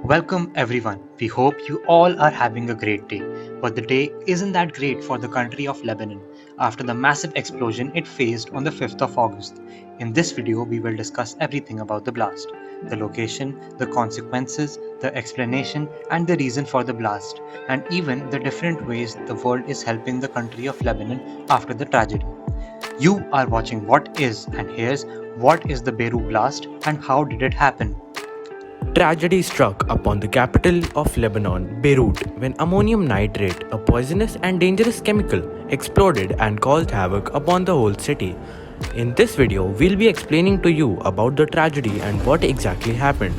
Welcome everyone. We hope you all are having a great day. But the day isn't that great for the country of Lebanon after the massive explosion it faced on the 5th of August. In this video, we will discuss everything about the blast, the location, the consequences, the explanation, and the reason for the blast, and even the different ways the world is helping the country of Lebanon after the tragedy. You are watching What Is, and here's what is the Beirut blast and how did it happen? Tragedy struck upon the capital of Lebanon, Beirut, when ammonium nitrate, a poisonous and dangerous chemical, exploded and caused havoc upon the whole city. In this video, we'll be explaining to you about the tragedy and what exactly happened.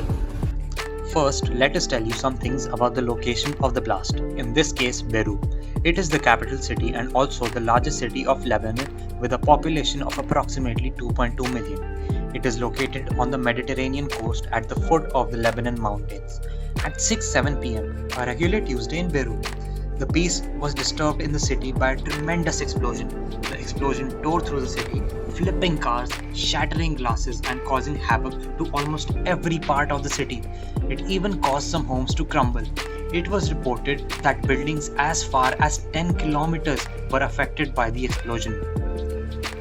First, let us tell you some things about the location of the blast, in this case Beirut. It is the capital city and also the largest city of Lebanon with a population of approximately 2.2 million. It is located on the Mediterranean coast at the foot of the Lebanon mountains. At 6:07 pm, a regular Tuesday in Beirut, the peace was disturbed in the city by a tremendous explosion. The explosion tore through the city, flipping cars, shattering glasses, and causing havoc to almost every part of the city. It even caused some homes to crumble. It was reported that buildings as far as 10 kilometers were affected by the explosion.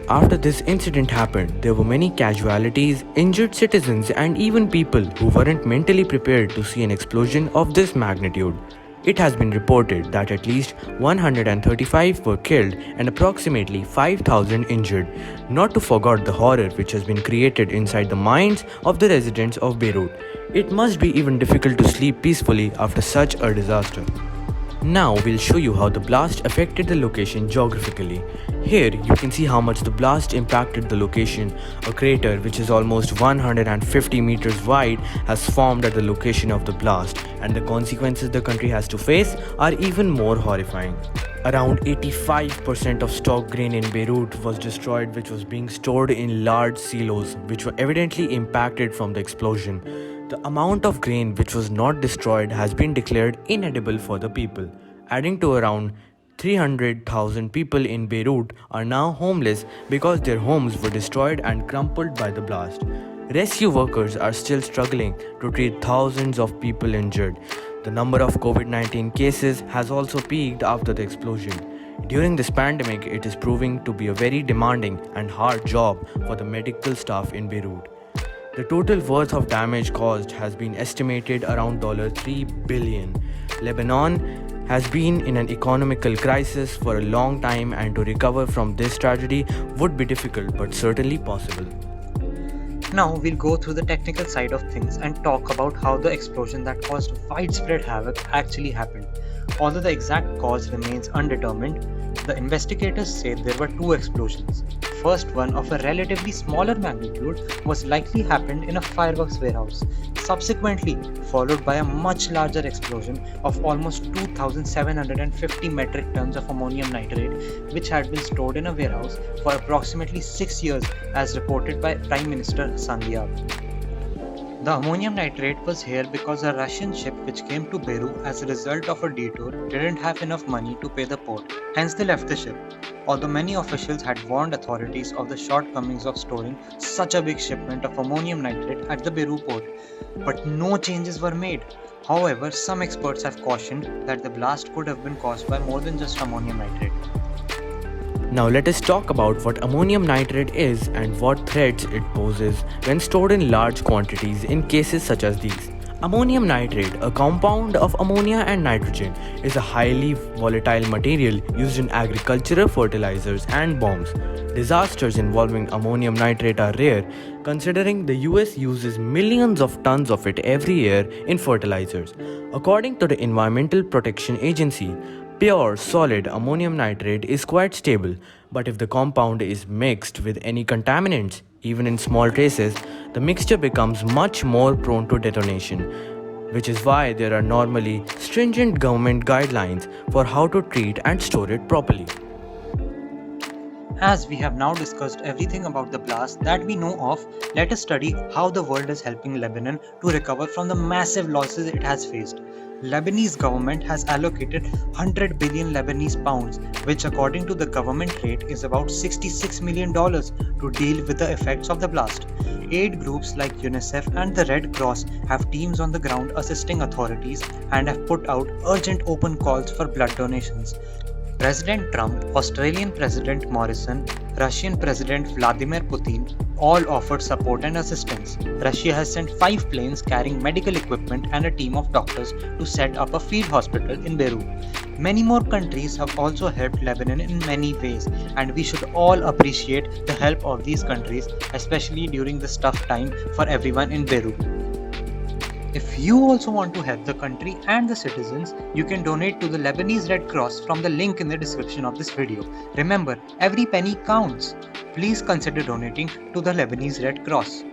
After this incident happened, there were many casualties, injured citizens, and even people who weren't mentally prepared to see an explosion of this magnitude. It has been reported that at least 135 were killed and approximately 5,000 injured, not to forget the horror which has been created inside the minds of the residents of Beirut. It must be even difficult to sleep peacefully after such a disaster. Now we'll show you how the blast affected the location geographically. Here you can see how much the blast impacted the location. A crater which is almost 150 meters wide has formed at the location of the blast, and the consequences the country has to face are even more horrifying. Around 85% of stock grain in Beirut was destroyed, which was being stored in large silos which were evidently impacted from the explosion. The amount of grain which was not destroyed has been declared inedible for the people, adding to around 300,000 people in Beirut are now homeless because their homes were destroyed and crumpled by the blast. Rescue workers are still struggling to treat thousands of people injured. The number of COVID-19 cases has also peaked after the explosion. During this pandemic, it is proving to be a very demanding and hard job for the medical staff in Beirut. The total worth of damage caused has been estimated around $3 billion. Lebanon has been in an economical crisis for a long time, and to recover from this tragedy would be difficult but certainly possible. Now we'll go through the technical side of things and talk about how the explosion that caused widespread havoc actually happened. Although the exact cause remains undetermined, the investigators say there were two explosions. The first one, of a relatively smaller magnitude, was likely happened in a fireworks warehouse, subsequently followed by a much larger explosion of almost 2,750 metric tons of ammonium nitrate, which had been stored in a warehouse for approximately 6 years, as reported by Prime Minister Sangiab. The ammonium nitrate was here because a Russian ship which came to Beirut as a result of a detour didn't have enough money to pay the port, hence they left the ship. Although many officials had warned authorities of the shortcomings of storing such a big shipment of ammonium nitrate at the Beirut port, but no changes were made. However, some experts have cautioned that the blast could have been caused by more than just ammonium nitrate. Now let us talk about what ammonium nitrate is and what threats it poses when stored in large quantities in cases such as these. Ammonium nitrate, a compound of ammonia and nitrogen, is a highly volatile material used in agricultural fertilizers and bombs. Disasters involving ammonium nitrate are rare, considering the US uses millions of tons of it every year in fertilizers. According to the Environmental Protection Agency, pure solid ammonium nitrate is quite stable, but if the compound is mixed with any contaminants, even in small traces, the mixture becomes much more prone to detonation, which is why there are normally stringent government guidelines for how to treat and store it properly. As we have now discussed everything about the blast that we know of, let us study how the world is helping Lebanon to recover from the massive losses it has faced. Lebanese government has allocated 100 billion Lebanese pounds, which according to the government rate is about $66 million to deal with the effects of the blast. Aid groups like UNICEF and the Red Cross have teams on the ground assisting authorities and have put out urgent open calls for blood donations. President Trump, Australian President Morrison, Russian President Vladimir Putin all offered support and assistance. Russia has sent 5 planes carrying medical equipment and a team of doctors to set up a field hospital in Beirut. Many more countries have also helped Lebanon in many ways, and we should all appreciate the help of these countries, especially during this tough time for everyone in Beirut. If you also want to help the country and the citizens, you can donate to the Lebanese Red Cross from the link in the description of this video. Remember, every penny counts. Please consider donating to the Lebanese Red Cross.